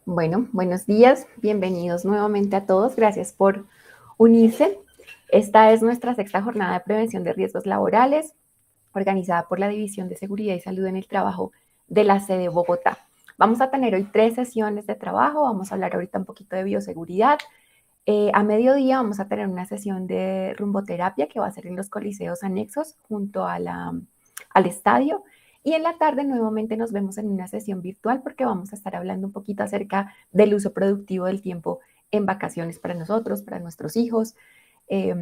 Bueno, buenos días, bienvenidos nuevamente a todos, gracias por unirse. Esta es nuestra sexta jornada de prevención de riesgos laborales, organizada por la División de Seguridad y Salud en el Trabajo de la sede Bogotá. Vamos a tener hoy 3 sesiones de trabajo, vamos a hablar ahorita un poquito de bioseguridad. A mediodía vamos a tener una sesión de rumboterapia que va a ser en los coliseos anexos junto a al estadio. Y en la tarde nuevamente nos vemos en una sesión virtual porque vamos a estar hablando un poquito acerca del uso productivo del tiempo en vacaciones para nosotros, para nuestros hijos, eh,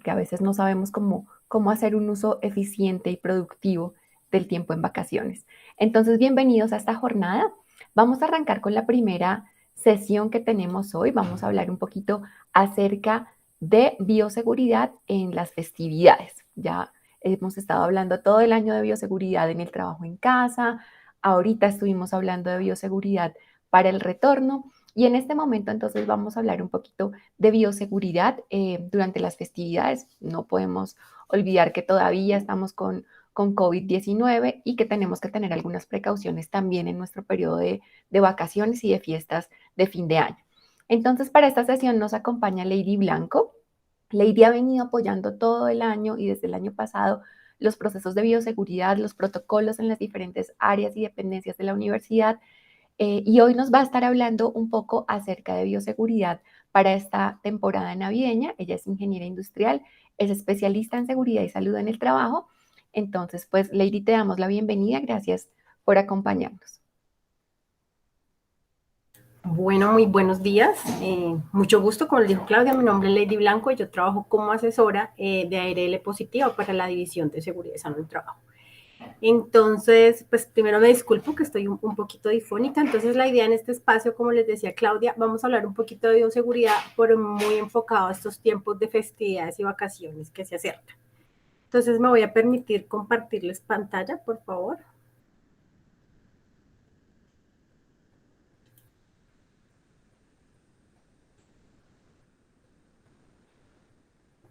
que a veces no sabemos cómo hacer un uso eficiente y productivo del tiempo en vacaciones. Entonces, bienvenidos a esta jornada. Vamos a arrancar con la primera sesión que tenemos hoy. Vamos a hablar un poquito acerca de bioseguridad en las festividades. Ya hemos estado hablando todo el año de bioseguridad en el trabajo en casa. Ahorita estuvimos hablando de bioseguridad para el retorno. Y en este momento entonces vamos a hablar un poquito de bioseguridad durante las festividades. No podemos olvidar que todavía estamos con COVID-19 y que tenemos que tener algunas precauciones también en nuestro periodo de vacaciones y de fiestas de fin de año. Entonces, para esta sesión nos acompaña Lady Blanco. Lady ha venido apoyando todo el año y desde el año pasado los procesos de bioseguridad, los protocolos en las diferentes áreas y dependencias de la universidad. Y hoy nos va a estar hablando un poco acerca de bioseguridad para esta temporada navideña. Ella es ingeniera industrial, es especialista en seguridad y salud en el trabajo. Entonces, pues, Lady, te damos la bienvenida. Gracias por acompañarnos. Bueno, muy buenos días. Mucho gusto, como le dijo Claudia, mi nombre es Lady Blanco y yo trabajo como asesora de ARL Positiva para la División de Seguridad y Salud del Trabajo. Entonces, pues primero me disculpo que estoy un poquito difónica. Entonces, la idea en este espacio, como les decía Claudia, vamos a hablar un poquito de bioseguridad, pero muy enfocado a estos tiempos de festividades y vacaciones que se acercan. Entonces, me voy a permitir compartirles pantalla, por favor.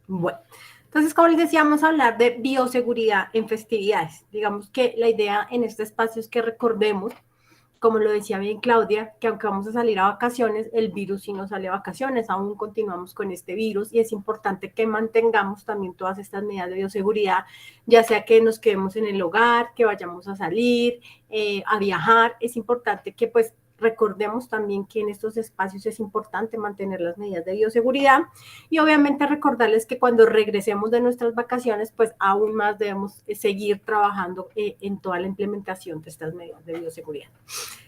Bueno, entonces, como les decía, vamos a hablar de bioseguridad en festividades. Digamos que la idea en este espacio es que recordemos, como lo decía bien Claudia, que aunque vamos a salir a vacaciones, el virus sí no sale a vacaciones, aún continuamos con este virus y es importante que mantengamos también todas estas medidas de bioseguridad, ya sea que nos quedemos en el hogar, que vayamos a salir, a viajar, es importante que pues recordemos también que en estos espacios es importante mantener las medidas de bioseguridad y obviamente recordarles que cuando regresemos de nuestras vacaciones, pues aún más debemos seguir trabajando en toda la implementación de estas medidas de bioseguridad.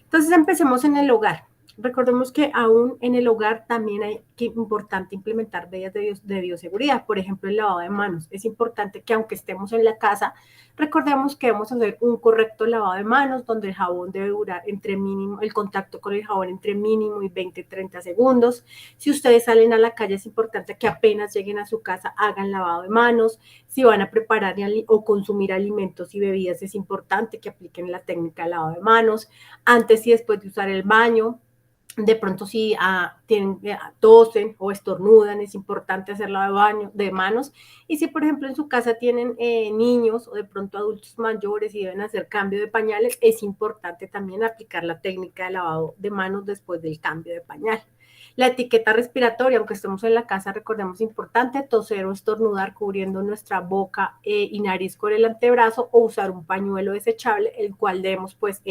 Entonces empecemos en el hogar. Recordemos que aún en el hogar también hay que importante implementar medidas de bioseguridad, por ejemplo, el lavado de manos. Es importante que aunque estemos en la casa, recordemos que debemos hacer un correcto lavado de manos, donde el jabón debe durar entre mínimo, el contacto con el jabón entre mínimo y 20-30 segundos. Si ustedes salen a la calle, es importante que apenas lleguen a su casa hagan lavado de manos. Si van a preparar o consumir alimentos y bebidas, es importante que apliquen la técnica de lavado de manos antes y después de usar el baño. De pronto si tosen o estornudan, es importante hacer lavado de manos. Y si, por ejemplo, en su casa tienen niños o de pronto adultos mayores y deben hacer cambio de pañales, es importante también aplicar la técnica de lavado de manos después del cambio de pañal. La etiqueta respiratoria, aunque estemos en la casa, recordemos importante toser o estornudar cubriendo nuestra boca y nariz con el antebrazo o usar un pañuelo desechable, el cual debemos pues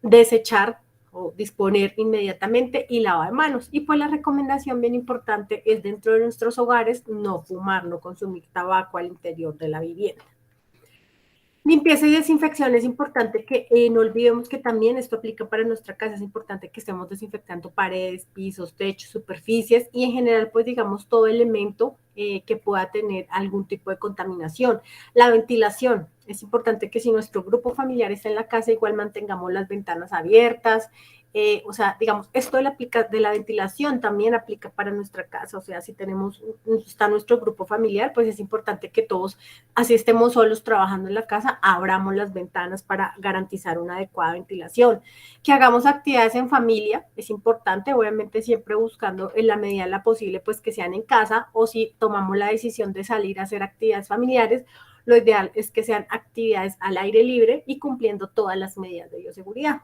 desechar o disponer inmediatamente y lavado de manos. Y pues la recomendación bien importante es dentro de nuestros hogares no fumar, no consumir tabaco al interior de la vivienda. Limpieza y desinfección es importante que no olvidemos que también esto aplica para nuestra casa, es importante que estemos desinfectando paredes, pisos, techos, superficies y en general pues digamos todo elemento que pueda tener algún tipo de contaminación. La ventilación, es importante que si nuestro grupo familiar está en la casa igual mantengamos las ventanas abiertas, o sea, digamos, esto de la ventilación también aplica para nuestra casa, o sea, si está nuestro grupo familiar, pues es importante que todos, así estemos solos trabajando en la casa, abramos las ventanas para garantizar una adecuada ventilación. Que hagamos actividades en familia, es importante, obviamente siempre buscando en la medida de la posible, pues que sean en casa, o si tomamos la decisión de salir a hacer actividades familiares, lo ideal es que sean actividades al aire libre y cumpliendo todas las medidas de bioseguridad.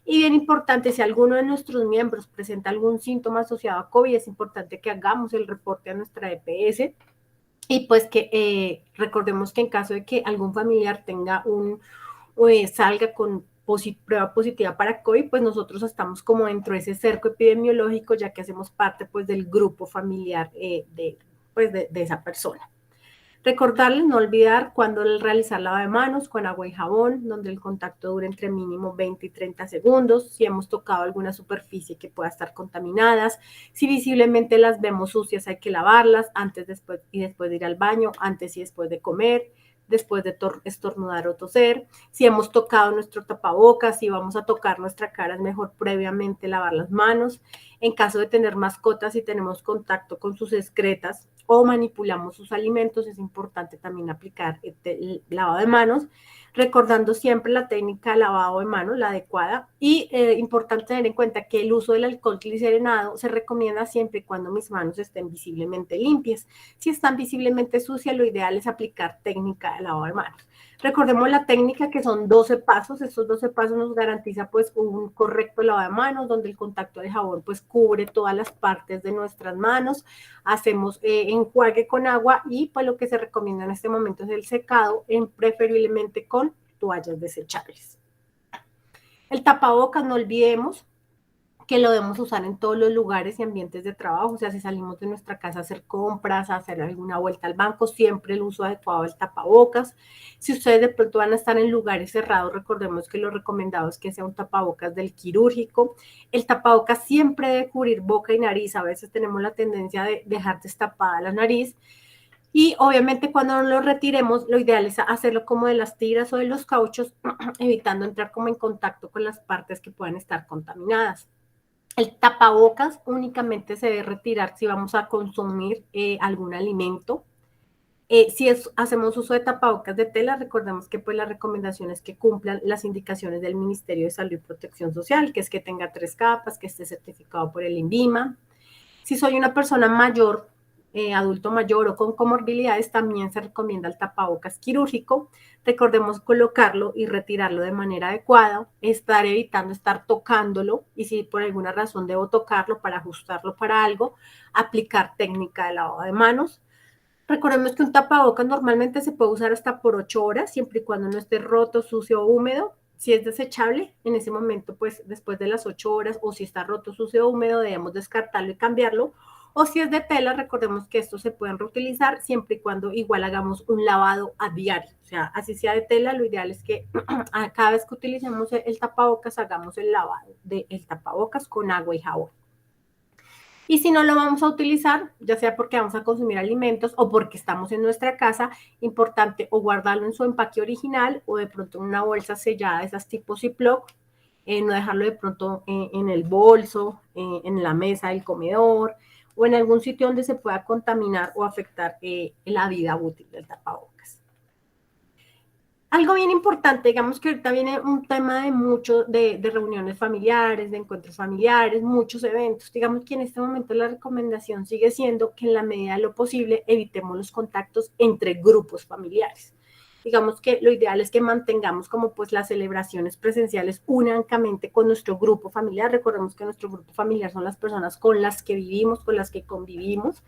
Y bien importante, si alguno de nuestros miembros presenta algún síntoma asociado a COVID, es importante que hagamos el reporte a nuestra EPS. Y pues que recordemos que en caso de que algún familiar tenga salga con prueba positiva para COVID, pues nosotros estamos como dentro de ese cerco epidemiológico, ya que hacemos parte pues del grupo familiar de esa persona. Recordarles no olvidar cuando realizar lavado de manos con agua y jabón, donde el contacto dure entre mínimo 20 y 30 segundos, si hemos tocado alguna superficie que pueda estar contaminada, si visiblemente las vemos sucias hay que lavarlas antes después y después de ir al baño, antes y después de comer, después de estornudar o toser, si hemos tocado nuestro tapabocas, si vamos a tocar nuestra cara es mejor previamente lavar las manos, en caso de tener mascotas y tenemos contacto con sus excretas o manipulamos sus alimentos, es importante también aplicar el lavado de manos, recordando siempre la técnica de lavado de manos, la adecuada, y importante tener en cuenta que el uso del alcohol glicerinado se recomienda siempre y cuando mis manos estén visiblemente limpias. Si están visiblemente sucias, lo ideal es aplicar técnica de lavado de manos. Recordemos la técnica que son 12 pasos, estos 12 pasos nos garantiza pues un correcto lavado de manos, donde el contacto de jabón pues cubre todas las partes de nuestras manos, hacemos enjuague con agua y pues lo que se recomienda en este momento es el secado, preferiblemente con toallas desechables. El tapabocas, no olvidemos que lo debemos usar en todos los lugares y ambientes de trabajo, o sea, si salimos de nuestra casa a hacer compras, a hacer alguna vuelta al banco, siempre el uso adecuado del tapabocas. Si ustedes de pronto van a estar en lugares cerrados, recordemos que lo recomendado es que sea un tapabocas del quirúrgico. El tapabocas siempre debe cubrir boca y nariz, a veces tenemos la tendencia de dejar destapada la nariz, y obviamente cuando lo retiremos, lo ideal es hacerlo como de las tiras o de los cauchos, evitando entrar como en contacto con las partes que puedan estar contaminadas. El tapabocas únicamente se debe retirar si vamos a consumir algún alimento. Si hacemos uso de tapabocas de tela, recordemos que pues la recomendación es que cumplan las indicaciones del Ministerio de Salud y Protección Social, que es que tenga 3 capas, que esté certificado por el INVIMA. Si soy una persona mayor, adulto mayor o con comorbilidades, también se recomienda el tapabocas quirúrgico. Recordemos colocarlo y retirarlo de manera adecuada, estar evitando estar tocándolo y si por alguna razón debo tocarlo para ajustarlo para algo, aplicar técnica de lavado de manos. Recordemos que un tapabocas normalmente se puede usar hasta por 8 horas, siempre y cuando no esté roto, sucio o húmedo. Si es desechable, en ese momento, pues después de las 8 horas, o si está roto, sucio o húmedo, debemos descartarlo y cambiarlo. O si es de tela, recordemos que estos se pueden reutilizar siempre y cuando igual hagamos un lavado a diario. O sea, así sea de tela, lo ideal es que cada vez que utilicemos el tapabocas, hagamos el lavado del tapabocas con agua y jabón. Y si no lo vamos a utilizar, ya sea porque vamos a consumir alimentos o porque estamos en nuestra casa, importante o guardarlo en su empaque original o de pronto en una bolsa sellada, esas tipo Ziploc, no dejarlo de pronto en el bolso, en la mesa del comedor o en algún sitio donde se pueda contaminar o afectar la vida útil del tapabocas. Algo bien importante, digamos que ahorita viene un tema de reuniones familiares, de encuentros familiares, muchos eventos. Digamos que en este momento la recomendación sigue siendo que en la medida de lo posible evitemos los contactos entre grupos familiares. Digamos que lo ideal es que mantengamos como pues las celebraciones presenciales únicamente con nuestro grupo familiar. Recordemos que nuestro grupo familiar son las personas con las que vivimos, con las que convivimos.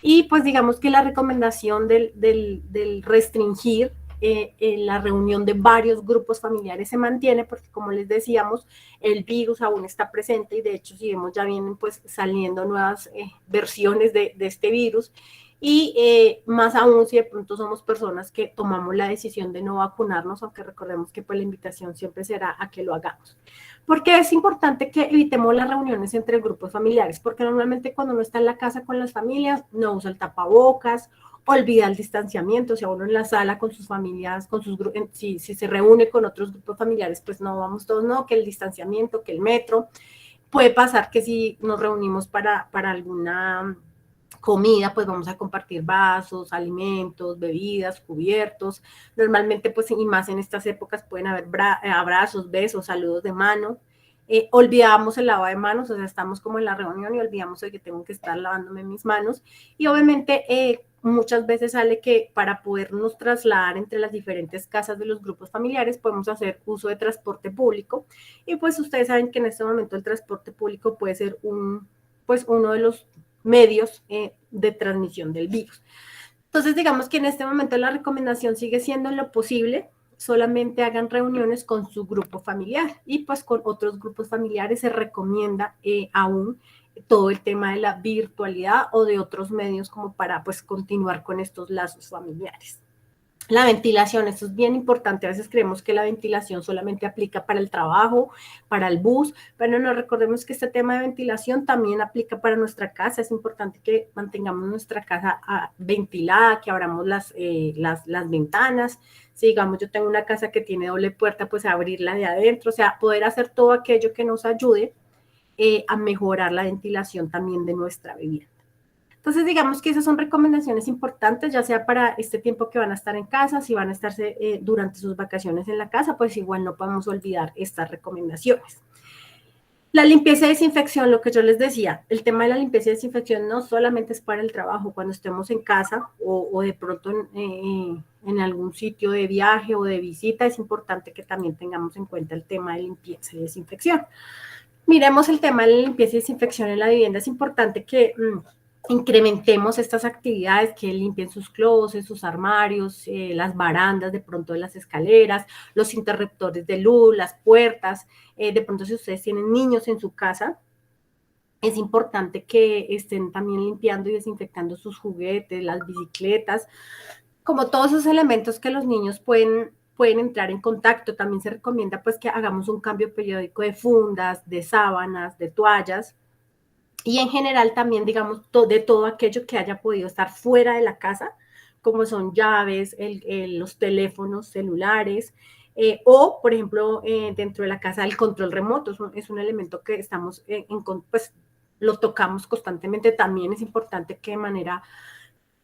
Y pues digamos que la recomendación del restringir la reunión de varios grupos familiares se mantiene porque como les decíamos, el virus aún está presente y de hecho si vemos ya vienen pues saliendo nuevas versiones de este virus y más aún si de pronto somos personas que tomamos la decisión de no vacunarnos, aunque recordemos que pues la invitación siempre será a que lo hagamos. Porque es importante que evitemos las reuniones entre grupos familiares, porque normalmente cuando uno está en la casa con las familias no usa el tapabocas, olvida el distanciamiento, o sea, uno en la sala con sus familias, con sus si se reúne con otros grupos familiares, pues no vamos todos, no, que el distanciamiento, que el metro. Puede pasar que si nos reunimos para alguna comida, pues vamos a compartir vasos, alimentos, bebidas, cubiertos. Normalmente, pues, y más en estas épocas, pueden haber abrazos, besos, saludos de mano. olvidamos el lavado de manos, o sea, estamos como en la reunión y olvidamos de que tengo que estar lavándome mis manos. Y obviamente muchas veces sale que para podernos trasladar entre las diferentes casas de los grupos familiares podemos hacer uso de transporte público. Y pues ustedes saben que en este momento el transporte público puede ser pues uno de los medios de transmisión del virus. Entonces, digamos que en este momento la recomendación sigue siendo en lo posible, solamente hagan reuniones con su grupo familiar y pues con otros grupos familiares se recomienda aún todo el tema de la virtualidad o de otros medios como para pues continuar con estos lazos familiares. La ventilación, esto es bien importante. A veces creemos que la ventilación solamente aplica para el trabajo, para el bus, pero no, recordemos que este tema de ventilación también aplica para nuestra casa. Es importante que mantengamos nuestra casa ventilada, que abramos las ventanas. Si digamos yo tengo una casa que tiene doble puerta, pues abrirla de adentro, o sea, poder hacer todo aquello que nos ayude a mejorar la ventilación también de nuestra vivienda. Entonces, digamos que esas son recomendaciones importantes, ya sea para este tiempo que van a estar en casa, si van a estarse durante sus vacaciones en la casa, pues igual no podemos olvidar estas recomendaciones. La limpieza y desinfección, lo que yo les decía, el tema de la limpieza y desinfección no solamente es para el trabajo, cuando estemos en casa o de pronto en algún sitio de viaje o de visita, es importante que también tengamos en cuenta el tema de limpieza y desinfección. Miremos el tema de la limpieza y desinfección en la vivienda, es importante que incrementemos estas actividades, que limpien sus closets, sus armarios, las barandas de pronto de las escaleras, los interruptores de luz, las puertas. De pronto si ustedes tienen niños en su casa, es importante que estén también limpiando y desinfectando sus juguetes, las bicicletas, como todos esos elementos que los niños pueden entrar en contacto. También se recomienda pues que hagamos un cambio periódico de fundas, de sábanas, de toallas, y en general también, digamos, de todo aquello que haya podido estar fuera de la casa, como son llaves, los teléfonos celulares, o, por ejemplo, dentro de la casa el control remoto, es un elemento que estamos, pues, lo tocamos constantemente. También es importante que de manera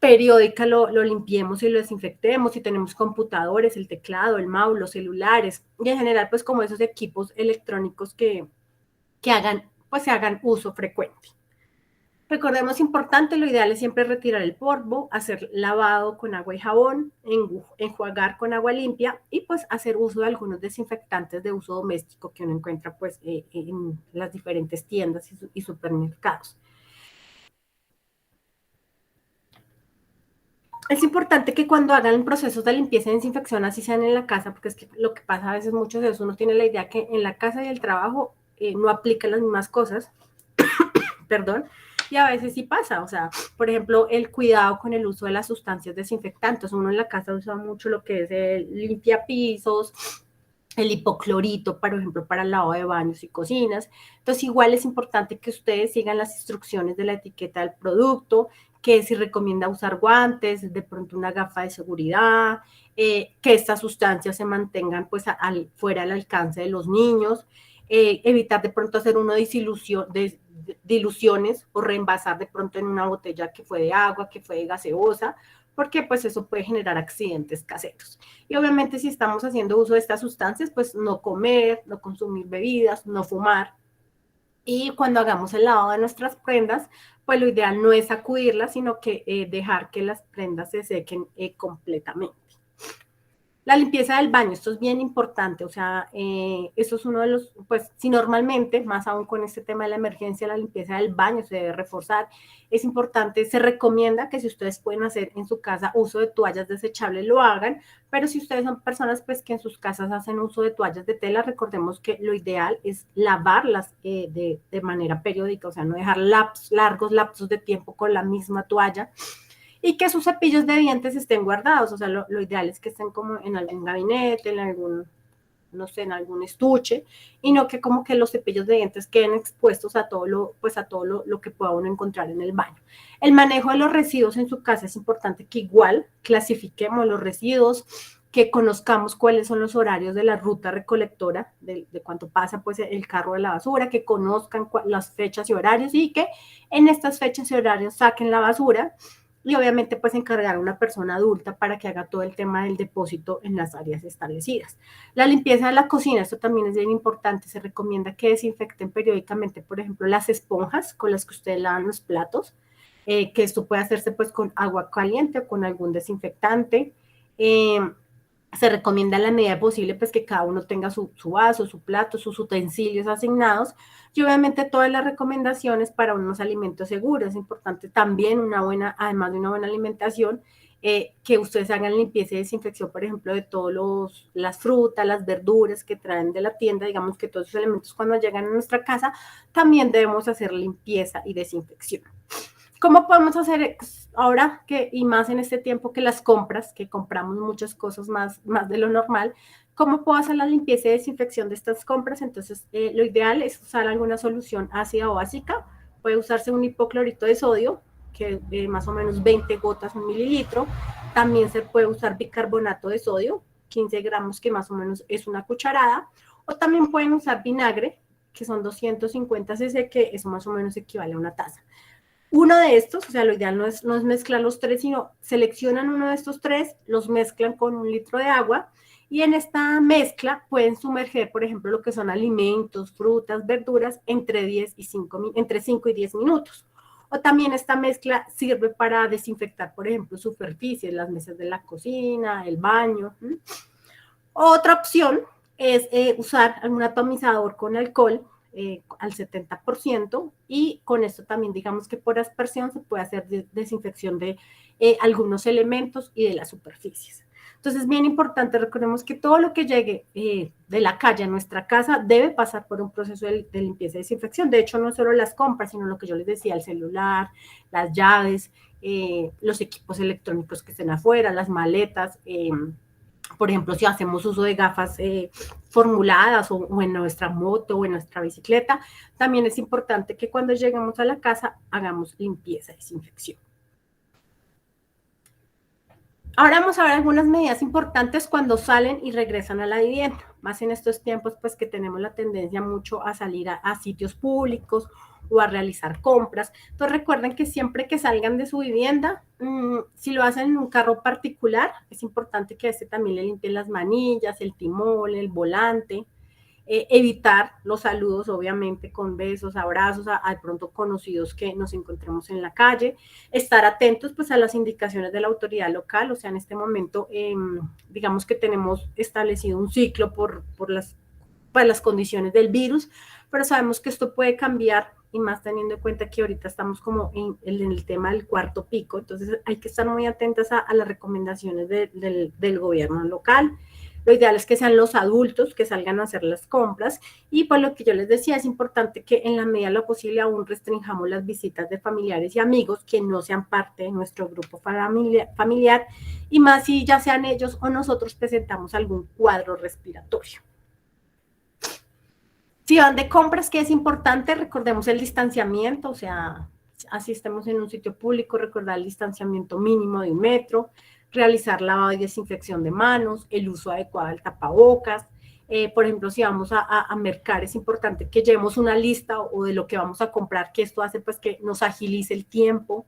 periódica lo limpiemos y lo desinfectemos. Si tenemos computadores, el teclado, el mouse, los celulares, y en general, pues, como esos equipos electrónicos que hagan, pues, se hagan uso frecuente. Recordemos, importante, lo ideal es siempre retirar el polvo, hacer lavado con agua y jabón, enjuagar con agua limpia y pues hacer uso de algunos desinfectantes de uso doméstico que uno encuentra pues en las diferentes tiendas y supermercados. Es importante que cuando hagan procesos de limpieza y desinfección, así sean en la casa, porque es que lo que pasa a veces muchas veces uno tiene la idea que en la casa y el trabajo no aplican las mismas cosas, perdón, y a veces sí pasa, o sea, por ejemplo, el cuidado con el uso de las sustancias desinfectantes. Uno en la casa usa mucho lo que es el limpiapisos, el hipoclorito, por ejemplo, para el lavado de baños y cocinas. Entonces, igual es importante que ustedes sigan las instrucciones de la etiqueta del producto, que si recomienda usar guantes, de pronto una gafa de seguridad, que estas sustancias se mantengan pues fuera del alcance de los niños, evitar de pronto hacer una diluciones o reenvasar de pronto en una botella que fue de agua, que fue de gaseosa, porque pues eso puede generar accidentes caseros. Y obviamente si estamos haciendo uso de estas sustancias, pues no comer, no consumir bebidas, no fumar. Y cuando hagamos el lavado de nuestras prendas, pues lo ideal no es sacudirlas, sino que dejar que las prendas se sequen completamente. La limpieza del baño, esto es bien importante, o sea, esto es uno de los, pues si normalmente, más aún con este tema de la emergencia, la limpieza del baño se debe reforzar, es importante, se recomienda que si ustedes pueden hacer en su casa uso de toallas desechables, lo hagan, pero si ustedes son personas pues que en sus casas hacen uso de toallas de tela, recordemos que lo ideal es lavarlas de manera periódica, o sea, no dejar largos lapsos de tiempo con la misma toalla, y que sus cepillos de dientes estén guardados, o sea, lo ideal es que estén como en algún gabinete, en algún, no sé, en algún estuche, y no que como que los cepillos de dientes queden expuestos a todo lo que pueda uno encontrar en el baño. El manejo de los residuos en su casa es importante que igual clasifiquemos los residuos, que conozcamos cuáles son los horarios de la ruta recolectora, de cuánto pasa pues el carro de la basura, que conozcan las fechas y horarios y que en estas fechas y horarios saquen la basura. y obviamente pues encargar a una persona adulta para que haga todo el tema del depósito en las áreas establecidas. La limpieza de la cocina, esto también es bien importante, se recomienda que desinfecten periódicamente, por ejemplo, las esponjas con las que ustedes lavan los platos, que esto puede hacerse pues con agua caliente o con algún desinfectante. Se recomienda en la medida posible pues que cada uno tenga su vaso, su plato, sus utensilios asignados y obviamente todas las recomendaciones para unos alimentos seguros. Es importante también además de una buena alimentación, que ustedes hagan limpieza y desinfección, por ejemplo, de todas las frutas, las verduras que traen de la tienda, digamos que todos esos elementos cuando llegan a nuestra casa, también debemos hacer limpieza y desinfección. ¿Cómo podemos hacer ahora que, y más en este tiempo que las compras, que compramos muchas cosas más de lo normal, cómo puedo hacer la limpieza y desinfección de estas compras? Entonces, lo ideal es usar alguna solución ácida o básica. Puede usarse un hipoclorito de sodio, que más o menos 20 gotas, un mililitro. También se puede usar bicarbonato de sodio, 15 gramos, que más o menos es una cucharada. O también pueden usar vinagre, que son 250 cc, que eso más o menos equivale a una taza. Uno de estos, o sea, lo ideal no es mezclar los tres, sino seleccionan uno de estos tres, los mezclan con 1 litro de agua y en esta mezcla pueden sumerger, por ejemplo, lo que son alimentos, frutas, verduras, entre 5 y 10 minutos. O también esta mezcla sirve para desinfectar, por ejemplo, superficies, las mesas de la cocina, el baño. Otra opción es usar algún atomizador con alcohol al 70% y con esto también digamos que por aspersión se puede hacer desinfección de algunos elementos y de las superficies. Entonces, bien importante, recordemos que todo lo que llegue de la calle a nuestra casa debe pasar por un proceso de limpieza y desinfección. De hecho, no solo las compras, sino lo que yo les decía, el celular, las llaves, los equipos electrónicos que estén afuera, las maletas, por ejemplo, si hacemos uso de gafas formuladas o en nuestra moto o en nuestra bicicleta, también es importante que cuando lleguemos a la casa hagamos limpieza y desinfección. Ahora vamos a ver algunas medidas importantes cuando salen y regresan a la vivienda, más en estos tiempos pues que tenemos la tendencia mucho a salir a sitios públicos o a realizar compras. Entonces recuerden que siempre que salgan de su vivienda, si lo hacen en un carro particular, es importante que a este también le limpien las manillas, el timón, el volante. Evitar los saludos, obviamente, con besos, abrazos a de pronto conocidos que nos encontremos en la calle, estar atentos pues a las indicaciones de la autoridad local, o sea, en este momento digamos que tenemos establecido un ciclo por las condiciones del virus, pero sabemos que esto puede cambiar y más teniendo en cuenta que ahorita estamos como en el tema del cuarto pico, entonces hay que estar muy atentas a las recomendaciones del gobierno local. Lo ideal es que sean los adultos que salgan a hacer las compras y pues lo que yo les decía, es importante que en la medida de lo posible aún restringamos las visitas de familiares y amigos que no sean parte de nuestro grupo familiar y más si ya sean ellos o nosotros presentamos algún cuadro respiratorio. Si van de compras, que es importante, recordemos el distanciamiento, o sea, así estemos en un sitio público, recordar el distanciamiento mínimo de 1 metro, realizar lavado y desinfección de manos, el uso adecuado del tapabocas. Por ejemplo, si vamos a mercar, es importante que llevemos una lista o de lo que vamos a comprar, que esto hace pues que nos agilice el tiempo.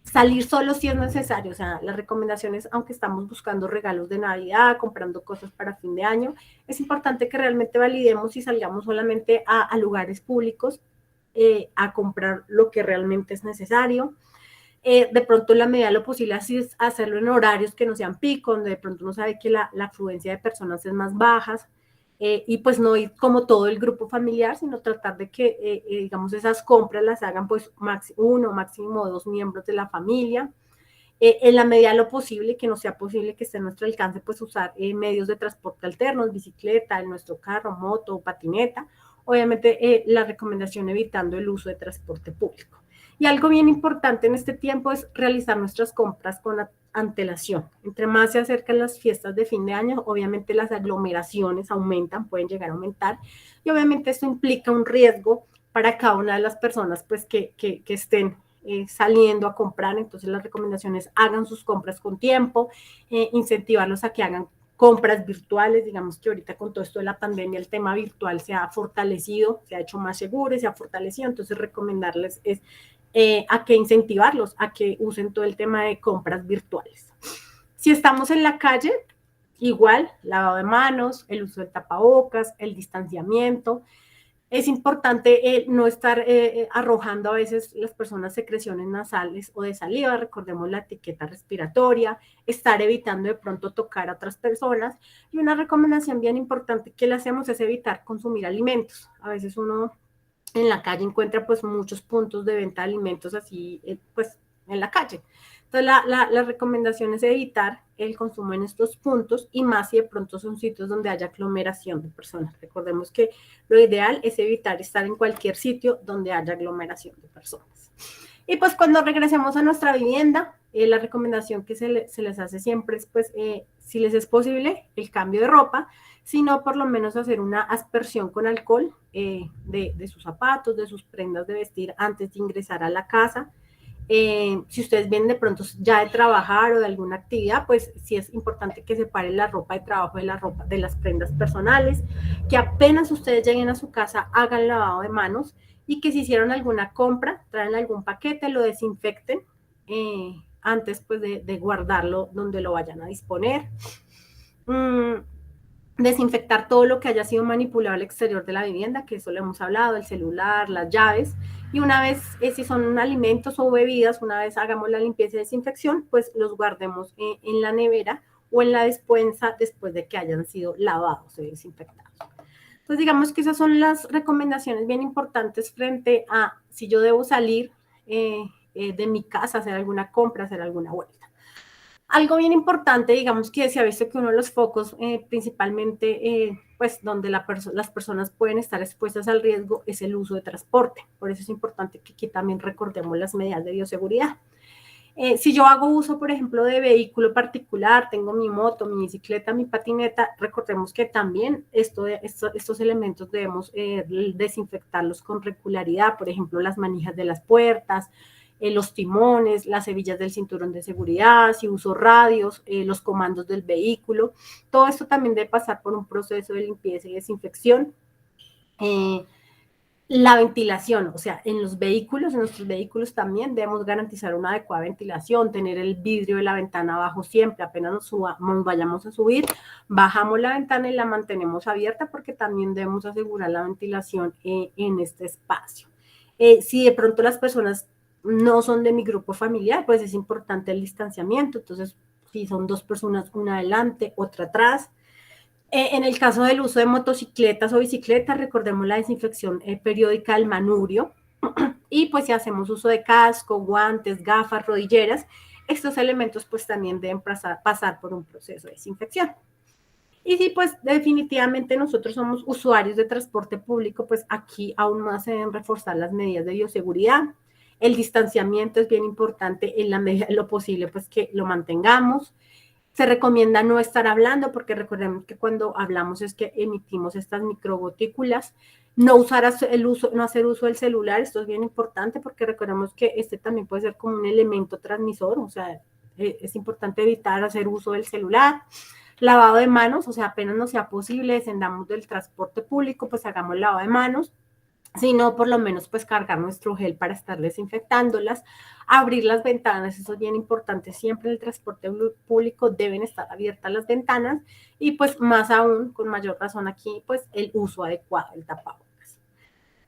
Salir solo si es necesario, o sea, las recomendaciones, aunque estamos buscando regalos de Navidad, comprando cosas para fin de año, es importante que realmente validemos y salgamos solamente a lugares públicos a comprar lo que realmente es necesario. De pronto, en la medida de lo posible, así es hacerlo en horarios que no sean pico, donde de pronto uno sabe que la afluencia de personas es más baja, y pues no ir como todo el grupo familiar, sino tratar de que, digamos, esas compras las hagan pues uno, máximo 2 miembros de la familia. En la medida de lo posible, que no sea posible que esté a nuestro alcance, pues usar medios de transporte alternos, bicicleta, en nuestro carro, moto, patineta. Obviamente, la recomendación evitando el uso de transporte público. Y algo bien importante en este tiempo es realizar nuestras compras con antelación. Entre más se acercan las fiestas de fin de año, obviamente las aglomeraciones aumentan, pueden llegar a aumentar, y obviamente esto implica un riesgo para cada una de las personas pues, que estén saliendo a comprar. Entonces las recomendaciones: hagan sus compras con tiempo, incentivarlos a que hagan compras virtuales. Digamos que ahorita con todo esto de la pandemia el tema virtual se ha fortalecido, se ha hecho más seguro y se ha fortalecido, entonces recomendarles es a que incentivarlos a que usen todo el tema de compras virtuales. Si estamos en la calle, igual, lavado de manos, el uso de tapabocas, el distanciamiento. Es importante no estar arrojando a veces las personas secreciones nasales o de saliva, recordemos la etiqueta respiratoria, estar evitando de pronto tocar a otras personas. Y una recomendación bien importante que le hacemos es evitar consumir alimentos. A veces uno en la calle encuentra pues muchos puntos de venta de alimentos así pues en la calle. Entonces la recomendación es evitar el consumo en estos puntos y más si de pronto son sitios donde haya aglomeración de personas. Recordemos que lo ideal es evitar estar en cualquier sitio donde haya aglomeración de personas. Y pues cuando regresemos a nuestra vivienda, la recomendación que se les hace siempre es pues si les es posible el cambio de ropa, sino por lo menos hacer una aspersión con alcohol de sus zapatos, de sus prendas de vestir antes de ingresar a la casa. Si ustedes vienen de pronto ya de trabajar o de alguna actividad, pues sí es importante que separen la ropa de trabajo de la ropa de las prendas personales, que apenas ustedes lleguen a su casa hagan lavado de manos y que si hicieron alguna compra, traen algún paquete, lo desinfecten antes pues de guardarlo donde lo vayan a disponer. Desinfectar todo lo que haya sido manipulado al exterior de la vivienda, que eso lo hemos hablado, el celular, las llaves, y una vez, si son alimentos o bebidas, una vez hagamos la limpieza y desinfección, pues los guardemos en la nevera o en la despensa después de que hayan sido lavados y desinfectados. Entonces, digamos que esas son las recomendaciones bien importantes frente a si yo debo salir de mi casa, hacer alguna compra, hacer alguna vuelta. Algo bien importante, digamos que se ha visto que uno de los focos principalmente, pues donde las personas pueden estar expuestas al riesgo es el uso de transporte. Por eso es importante que aquí también recordemos las medidas de bioseguridad. Si yo hago uso, por ejemplo, de vehículo particular, tengo mi moto, mi bicicleta, mi patineta, recordemos que también estos elementos debemos desinfectarlos con regularidad, por ejemplo, las manijas de las puertas, los timones, las hebillas del cinturón de seguridad, si uso radios, los comandos del vehículo. Todo esto también debe pasar por un proceso de limpieza y desinfección. La ventilación, o sea, en nuestros vehículos también debemos garantizar una adecuada ventilación, tener el vidrio de la ventana abajo siempre, apenas nos vayamos a subir, bajamos la ventana y la mantenemos abierta porque también debemos asegurar la ventilación en este espacio. Si de pronto las personas no son de mi grupo familiar, pues es importante el distanciamiento, entonces si son dos personas, una adelante, otra atrás. En el caso del uso de motocicletas o bicicletas, recordemos la desinfección periódica del manubrio y pues si hacemos uso de casco, guantes, gafas, rodilleras, estos elementos pues también deben pasar por un proceso de desinfección. Y si pues definitivamente nosotros somos usuarios de transporte público, pues aquí aún más se deben reforzar las medidas de bioseguridad. El distanciamiento es bien importante en la medida de lo posible, pues que lo mantengamos. Se recomienda no estar hablando porque recordemos que cuando hablamos es que emitimos estas microgotículas. No hacer uso del celular, esto es bien importante porque recordemos que este también puede ser como un elemento transmisor, o sea, es importante evitar hacer uso del celular. Lavado de manos, o sea, apenas no sea posible, descendamos del transporte público, pues hagamos lavado de manos. Si no, por lo menos pues cargar nuestro gel para estar desinfectándolas, abrir las ventanas, eso es bien importante, siempre en el transporte público deben estar abiertas las ventanas y pues más aún, con mayor razón aquí, pues el uso adecuado del tapabocas.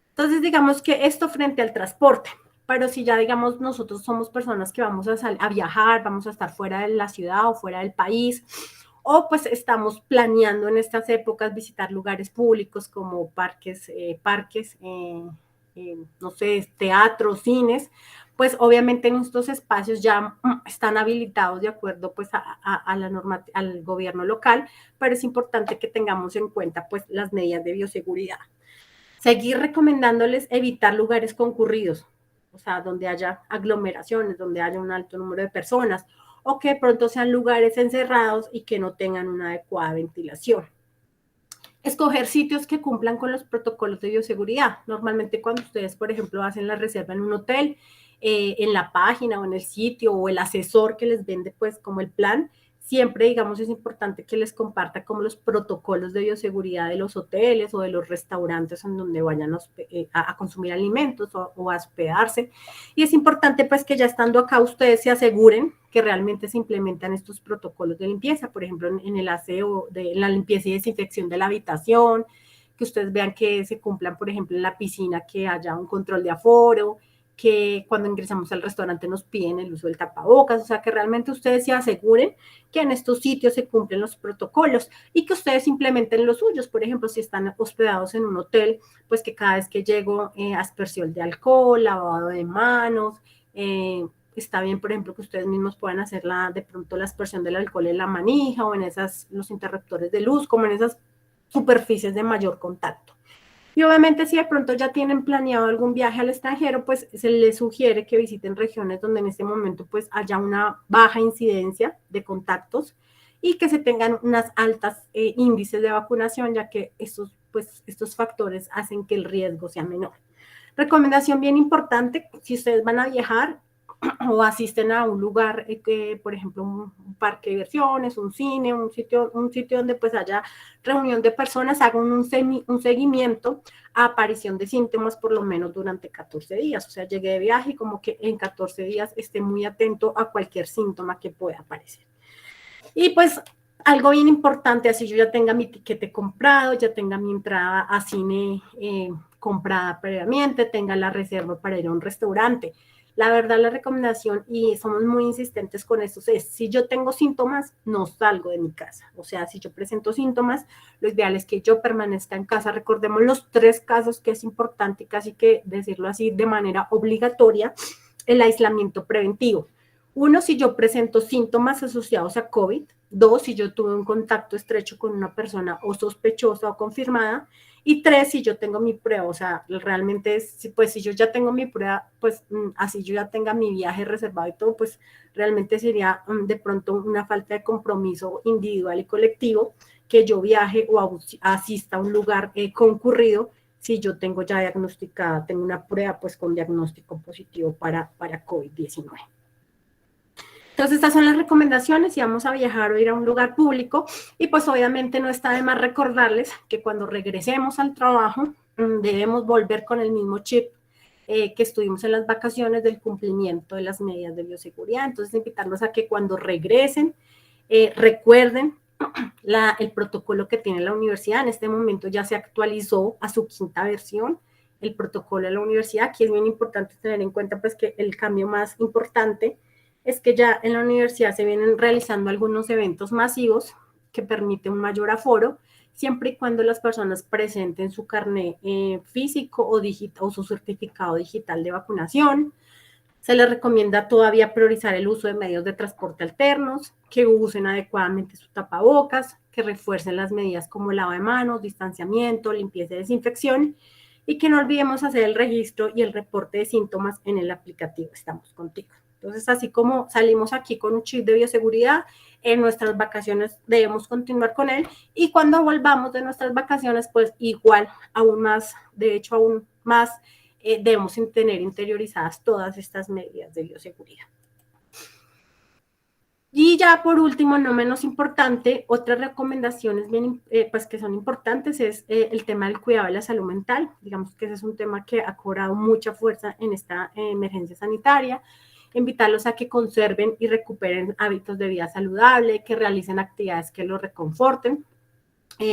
Entonces digamos que esto frente al transporte, pero si ya digamos nosotros somos personas que vamos a viajar, vamos a estar fuera de la ciudad o fuera del país, o pues estamos planeando en estas épocas visitar lugares públicos como parques, no sé, teatros, cines, pues obviamente en estos espacios ya están habilitados de acuerdo pues a la norma, al gobierno local, pero es importante que tengamos en cuenta pues las medidas de bioseguridad. Seguir recomendándoles evitar lugares concurridos, o sea, donde haya aglomeraciones, donde haya un alto número de personas, o que de pronto sean lugares encerrados y que no tengan una adecuada ventilación. Escoger sitios que cumplan con los protocolos de bioseguridad. Normalmente cuando ustedes, por ejemplo, hacen la reserva en un hotel, en la página o en el sitio o el asesor que les vende pues como el plan, siempre, digamos, es importante que les comparta como los protocolos de bioseguridad de los hoteles o de los restaurantes en donde vayan a consumir alimentos o a hospedarse. Y es importante pues que ya estando acá ustedes se aseguren que realmente se implementan estos protocolos de limpieza, por ejemplo, en el aseo, de la limpieza y desinfección de la habitación, que ustedes vean que se cumplan, por ejemplo, en la piscina, que haya un control de aforo, que cuando ingresamos al restaurante nos piden el uso del tapabocas, o sea, que realmente ustedes se aseguren que en estos sitios se cumplen los protocolos y que ustedes implementen los suyos. Por ejemplo, si están hospedados en un hotel, pues que cada vez que llego, aspersión de alcohol, lavado de manos, está bien, por ejemplo, que ustedes mismos puedan hacer de pronto la aspersión del alcohol en la manija o en los interruptores de luz, como en esas superficies de mayor contacto. Y obviamente si de pronto ya tienen planeado algún viaje al extranjero, pues se les sugiere que visiten regiones donde en este momento pues haya una baja incidencia de contactos y que se tengan unas altas índices de vacunación, ya que estos factores hacen que el riesgo sea menor. Recomendación bien importante, si ustedes van a viajar, o asisten a un lugar, por ejemplo, un parque de diversiones, un cine, un sitio donde pues haya reunión de personas, hagan un seguimiento a aparición de síntomas por lo menos durante 14 días. O sea, llegué de viaje y como que en 14 días esté muy atento a cualquier síntoma que pueda aparecer. Y pues algo bien importante, así yo ya tenga mi tiquete comprado, ya tenga mi entrada a cine comprada previamente, tenga la reserva para ir a un restaurante. La verdad, la recomendación, y somos muy insistentes con esto, es, si yo tengo síntomas, no salgo de mi casa. O sea, si yo presento síntomas, lo ideal es que yo permanezca en casa. Recordemos los 3 casos que es importante, casi que decirlo así, de manera obligatoria, el aislamiento preventivo. 1, si yo presento síntomas asociados a COVID. 2, si yo tuve un contacto estrecho con una persona o sospechosa o confirmada. Y 3, si yo tengo mi prueba, o sea, realmente, pues si yo ya tengo mi prueba, pues así yo ya tenga mi viaje reservado y todo, pues realmente sería de pronto una falta de compromiso individual y colectivo que yo viaje o asista a un lugar concurrido si yo tengo ya diagnosticada, tengo una prueba pues con diagnóstico positivo para COVID-19. Entonces, estas son las recomendaciones si vamos a viajar o ir a un lugar público. Y pues obviamente no está de más recordarles que cuando regresemos al trabajo debemos volver con el mismo chip que estuvimos en las vacaciones del cumplimiento de las medidas de bioseguridad. Entonces, invitarlos a que cuando regresen recuerden el protocolo que tiene la universidad. En este momento ya se actualizó a su 5ª versión el protocolo de la universidad. Aquí es bien importante tener en cuenta pues que el cambio más importante es que ya en la universidad se vienen realizando algunos eventos masivos que permiten un mayor aforo, siempre y cuando las personas presenten su carnet físico o su certificado digital de vacunación. Se les recomienda todavía priorizar el uso de medios de transporte alternos, que usen adecuadamente su tapabocas, que refuercen las medidas como lavado de manos, distanciamiento, limpieza y desinfección, y que no olvidemos hacer el registro y el reporte de síntomas en el aplicativo Estamos Contigo. Entonces, así como salimos aquí con un chip de bioseguridad, en nuestras vacaciones debemos continuar con él y cuando volvamos de nuestras vacaciones, pues igual, aún más, de hecho, aún más, debemos tener interiorizadas todas estas medidas de bioseguridad. Y ya por último, no menos importante, otras recomendaciones bien, pues que son importantes es el tema del cuidado de la salud mental. Digamos que ese es un tema que ha cobrado mucha fuerza en esta emergencia sanitaria. Invitarlos a que conserven y recuperen hábitos de vida saludable, que realicen actividades que los reconforten.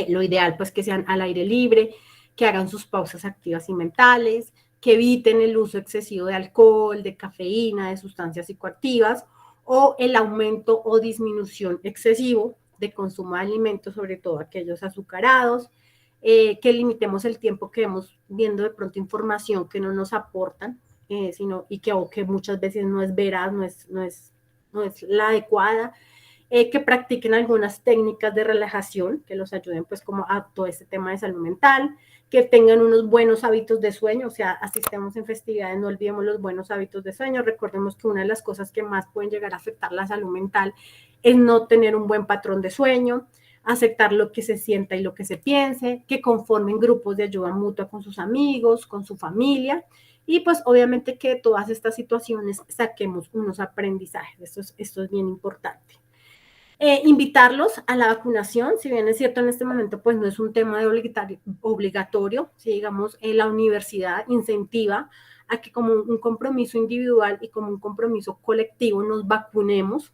Lo ideal pues que sean al aire libre, que hagan sus pausas activas y mentales, que eviten el uso excesivo de alcohol, de cafeína, de sustancias psicoactivas o el aumento o disminución excesivo de consumo de alimentos, sobre todo aquellos azucarados, que limitemos el tiempo que vemos viendo de pronto información que no nos aportan, y que muchas veces no es veraz, no es la adecuada, que practiquen algunas técnicas de relajación que los ayuden pues como a todo este tema de salud mental, que tengan unos buenos hábitos de sueño, o sea, asistemos en festividades, no olvidemos los buenos hábitos de sueño, recordemos que una de las cosas que más pueden llegar a afectar la salud mental es no tener un buen patrón de sueño, aceptar lo que se sienta y lo que se piense, que conformen grupos de ayuda mutua con sus amigos, con su familia, y pues obviamente que de todas estas situaciones saquemos unos aprendizajes, esto es bien importante. Invitarlos a la vacunación, si bien es cierto en este momento pues no es un tema de obligatorio, si digamos la universidad incentiva a que como un compromiso individual y como un compromiso colectivo nos vacunemos,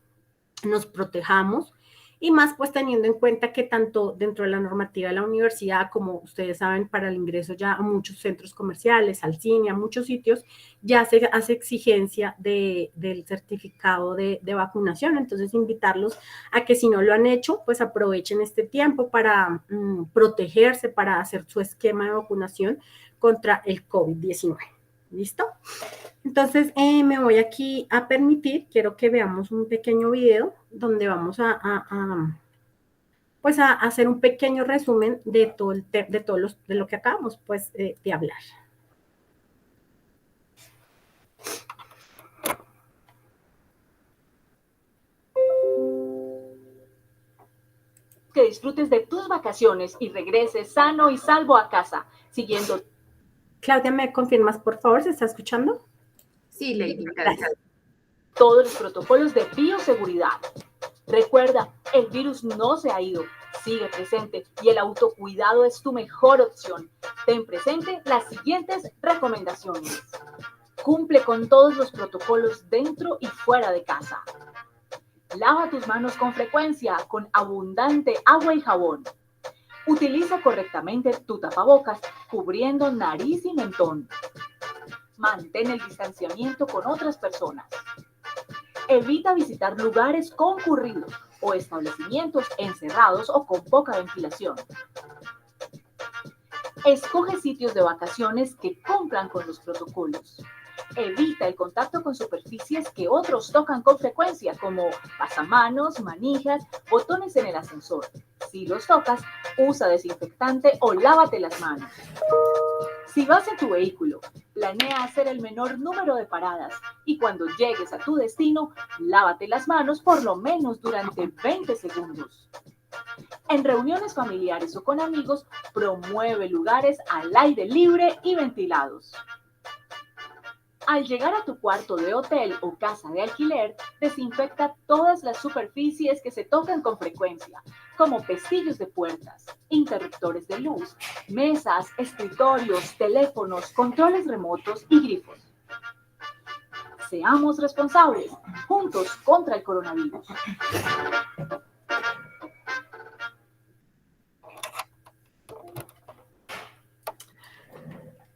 nos protejamos, y más pues teniendo en cuenta que tanto dentro de la normativa de la universidad, como ustedes saben, para el ingreso ya a muchos centros comerciales, al cine, a muchos sitios, ya se hace exigencia del certificado de vacunación. Entonces invitarlos a que si no lo han hecho, pues aprovechen este tiempo para protegerse, para hacer su esquema de vacunación contra el COVID-19. ¿Listo? Entonces me voy aquí a permitir, quiero que veamos un pequeño video donde vamos pues a hacer un pequeño resumen de todo, de lo que acabamos pues de hablar. Que disfrutes de tus vacaciones y regreses sano y salvo a casa, siguiendo. Claudia, ¿me confirmas por favor? ¿Se está escuchando? Sí, Lady, gracias. Todos los protocolos de bioseguridad. Recuerda, el virus no se ha ido, sigue presente y el autocuidado es tu mejor opción. Ten presente las siguientes recomendaciones. Cumple con todos los protocolos dentro y fuera de casa. Lava tus manos con frecuencia con abundante agua y jabón. Utiliza correctamente tu tapabocas cubriendo nariz y mentón. Mantén el distanciamiento con otras personas. Evita visitar lugares concurridos o establecimientos encerrados o con poca ventilación. Escoge sitios de vacaciones que cumplan con los protocolos. Evita el contacto con superficies que otros tocan con frecuencia, como pasamanos, manijas, botones en el ascensor. Si los tocas, usa desinfectante o lávate las manos. Si vas en tu vehículo, planea hacer el menor número de paradas y cuando llegues a tu destino, lávate las manos por lo menos durante 20 segundos. En reuniones familiares o con amigos, promueve lugares al aire libre y ventilados. Al llegar a tu cuarto de hotel o casa de alquiler, desinfecta todas las superficies que se tocan con frecuencia, como pestillos de puertas, interruptores de luz, mesas, escritorios, teléfonos, controles remotos y grifos. Seamos responsables, juntos contra el coronavirus.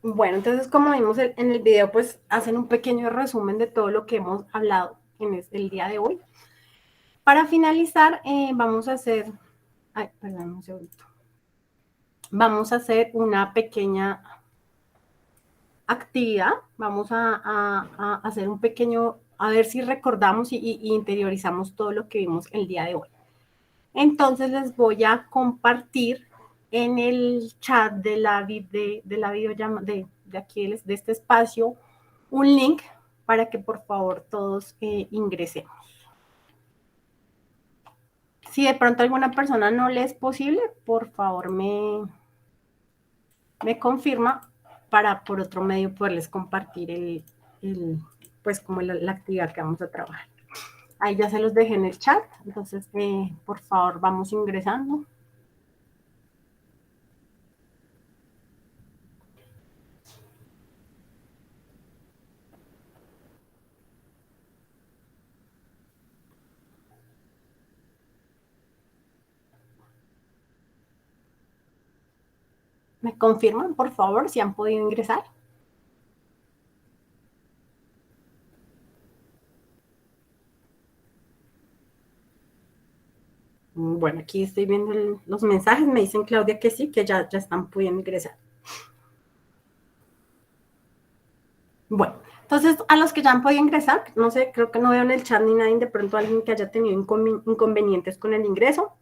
Bueno, entonces como vimos en el video, pues hacen un pequeño resumen de todo lo que hemos hablado en el día de hoy. Para finalizar, vamos a hacer, perdón, un segundito. Vamos a hacer una pequeña actividad. Vamos a hacer un pequeño, a ver si recordamos y interiorizamos todo lo que vimos el día de hoy. Entonces les voy a compartir en el chat de la videollamada de aquí, de este espacio, un link para que por favor todos ingresemos. Si de pronto a alguna persona no le es posible, por favor me confirma para por otro medio poderles compartir pues como la actividad que vamos a trabajar. Ahí ya se los dejé en el chat, entonces por favor vamos ingresando. ¿Me confirman, por favor, si han podido ingresar? Bueno, aquí estoy viendo los mensajes. Me dicen, Claudia, que sí, que ya están pudiendo ingresar. Bueno, entonces, a los que ya han podido ingresar, no sé, creo que no veo en el chat ni nadie, de pronto alguien que haya tenido inconvenientes con el ingreso.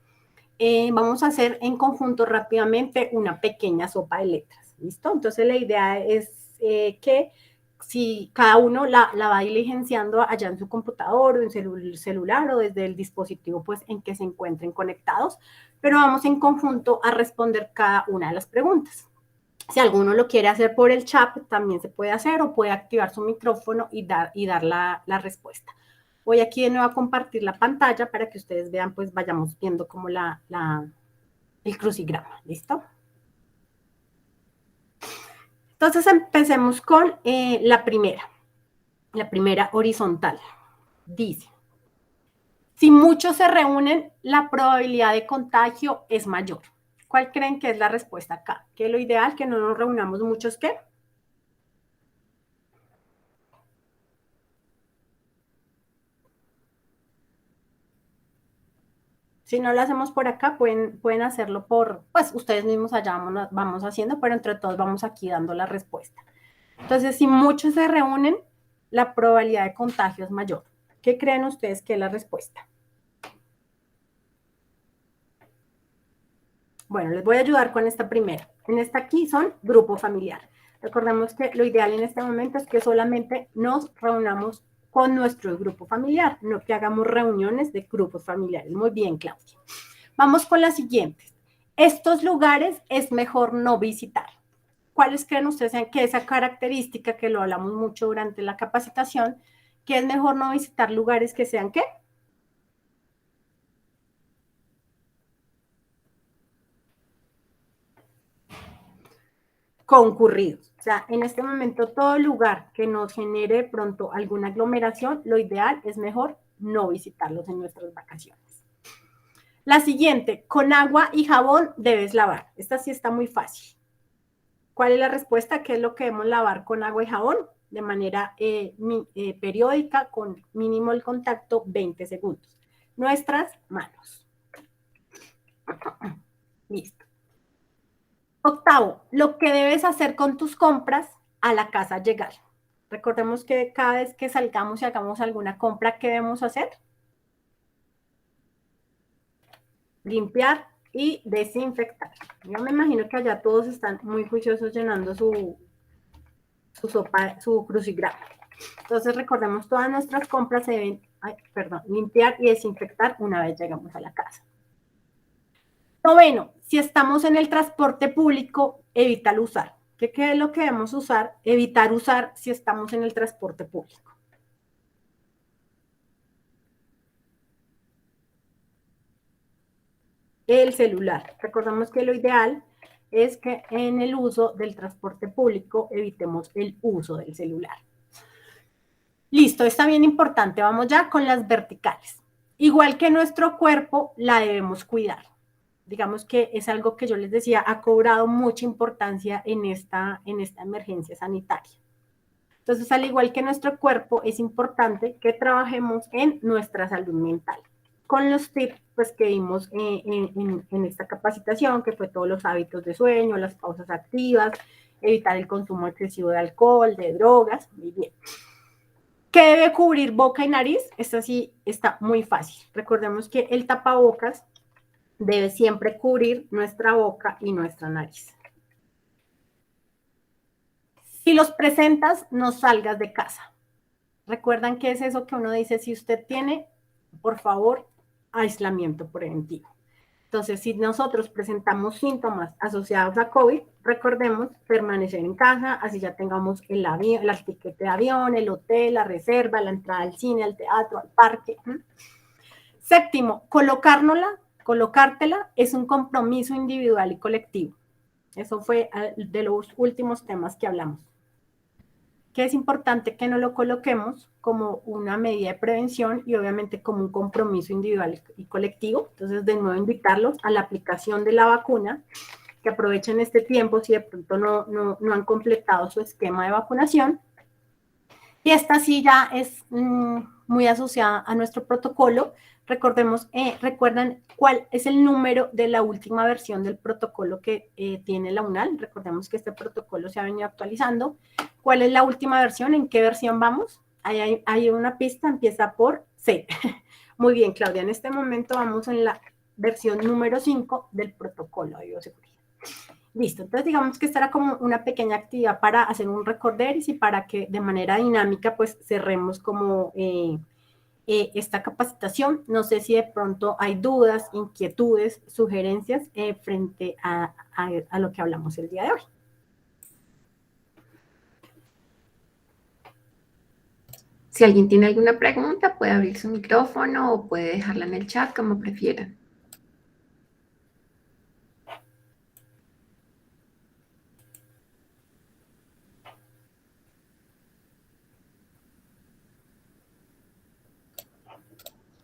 Vamos a hacer en conjunto rápidamente una pequeña sopa de letras, ¿listo? Entonces la idea es que si cada uno la va diligenciando allá en su computador o en celular o desde el dispositivo pues en que se encuentren conectados, pero vamos en conjunto a responder cada una de las preguntas. Si alguno lo quiere hacer por el chat, también se puede hacer o puede activar su micrófono y dar la respuesta. Voy aquí de nuevo a compartir la pantalla para que ustedes vean, pues vayamos viendo como el crucigrama, ¿listo? Entonces empecemos con la primera horizontal. Dice, si muchos se reúnen, la probabilidad de contagio es mayor. ¿Cuál creen que es la respuesta acá? ¿Qué es lo ideal? ¿Que no nos reunamos muchos qué? Si no lo hacemos por acá, pueden hacerlo por, pues ustedes mismos allá vamos haciendo, pero entre todos vamos aquí dando la respuesta. Entonces, si muchos se reúnen, la probabilidad de contagio es mayor. ¿Qué creen ustedes que es la respuesta? Bueno, les voy a ayudar con esta primera. En esta aquí son grupo familiar. Recordemos que lo ideal en este momento es que solamente nos reunamos con nuestro grupo familiar, no que hagamos reuniones de grupos familiares. Muy bien, Claudia. Vamos con la siguiente. Estos lugares es mejor no visitar. ¿Cuáles creen ustedes que esa característica que lo hablamos mucho durante la capacitación, que es mejor no visitar lugares que sean qué? Concurridos. O sea, en este momento todo lugar que nos genere pronto alguna aglomeración, lo ideal es mejor no visitarlos en nuestras vacaciones. La siguiente, con agua y jabón debes lavar. Esta sí está muy fácil. ¿Cuál es la respuesta? ¿Qué es lo que debemos lavar con agua y jabón? De manera periódica, con mínimo el contacto, 20 segundos. Nuestras manos. Listo. Octavo, lo que debes hacer con tus compras a la casa al llegar. Recordemos que cada vez que salgamos y hagamos alguna compra, ¿qué debemos hacer? Limpiar y desinfectar. Yo me imagino que allá todos están muy juiciosos llenando su crucigrama. Entonces recordemos, todas nuestras compras se deben, limpiar y desinfectar una vez llegamos a la casa. Noveno, si estamos en el transporte público, evita usar. ¿Qué es lo que debemos usar? Evitar usar si estamos en el transporte público. El celular. Recordemos que lo ideal es que en el uso del transporte público evitemos el uso del celular. Listo, está bien importante. Vamos ya con las verticales. Igual que nuestro cuerpo, la debemos cuidar. Digamos que es algo que yo les decía, ha cobrado mucha importancia en esta emergencia sanitaria. Entonces, al igual que nuestro cuerpo, es importante que trabajemos en nuestra salud mental. Con los tips pues, que vimos en esta capacitación, que fue todos los hábitos de sueño, las pausas activas, evitar el consumo excesivo de alcohol, de drogas, muy bien. ¿Qué debe cubrir boca y nariz? Esta sí está muy fácil. Recordemos que el tapabocas debe siempre cubrir nuestra boca y nuestra nariz. Si los presentas, no salgas de casa. ¿Recuerdan qué es eso que uno dice? Si usted tiene, por favor, aislamiento preventivo. Entonces, si nosotros presentamos síntomas asociados a COVID, recordemos permanecer en casa, así ya tengamos el tiquete de avión, el hotel, la reserva, la entrada al cine, al teatro, al parque. Séptimo, colocártela es un compromiso individual y colectivo. Eso fue de los últimos temas que hablamos. Que es importante que no lo coloquemos como una medida de prevención y obviamente como un compromiso individual y colectivo. Entonces, de nuevo, invitarlos a la aplicación de la vacuna, que aprovechen este tiempo si de pronto no han completado su esquema de vacunación. Y esta sí ya es muy asociada a nuestro protocolo. Recuerdan cuál es el número de la última versión del protocolo que tiene la UNAL. Recordemos que este protocolo se ha venido actualizando. ¿Cuál es la última versión? ¿En qué versión vamos? Ahí hay una pista, empieza por C. Muy bien, Claudia. En este momento vamos en la versión número 5 del protocolo de bioseguridad. Listo, entonces digamos que esta era como una pequeña actividad para hacer un recorderis y para que de manera dinámica pues cerremos como esta capacitación. No sé si de pronto hay dudas, inquietudes, sugerencias frente a lo que hablamos el día de hoy. Si alguien tiene alguna pregunta, puede abrir su micrófono o puede dejarla en el chat, como prefieran.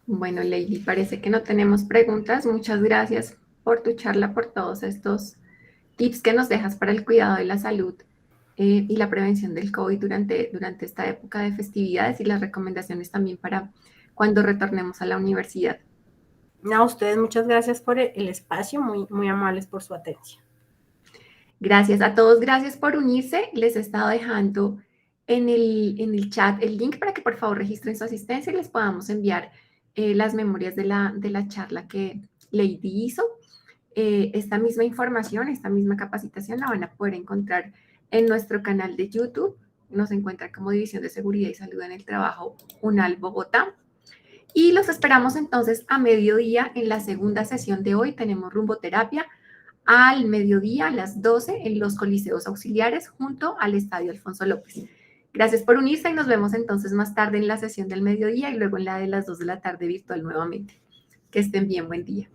Bueno, Lady, parece que no tenemos preguntas. Muchas gracias por tu charla, por todos estos tips que nos dejas para el cuidado de la salud y la prevención del COVID durante esta época de festividades y las recomendaciones también para cuando retornemos a la universidad. A ustedes muchas gracias por el espacio, muy amables por su atención. Gracias a todos, gracias por unirse. Les he estado dejando en el chat el link para que por favor registren su asistencia y les podamos enviar las memorias de la charla que Lady hizo. Esta misma información, esta misma capacitación la van a poder encontrar en nuestro canal de YouTube. Nos encuentra como División de Seguridad y Salud en el Trabajo UNAL Bogotá. Y los esperamos entonces a mediodía en la segunda sesión de hoy. Tenemos rumboterapia al mediodía a las 12 en los Coliseos Auxiliares junto al Estadio Alfonso López. Gracias por unirse y nos vemos entonces más tarde en la sesión del mediodía y luego en la de las 2 de la tarde virtual nuevamente. Que estén bien, buen día.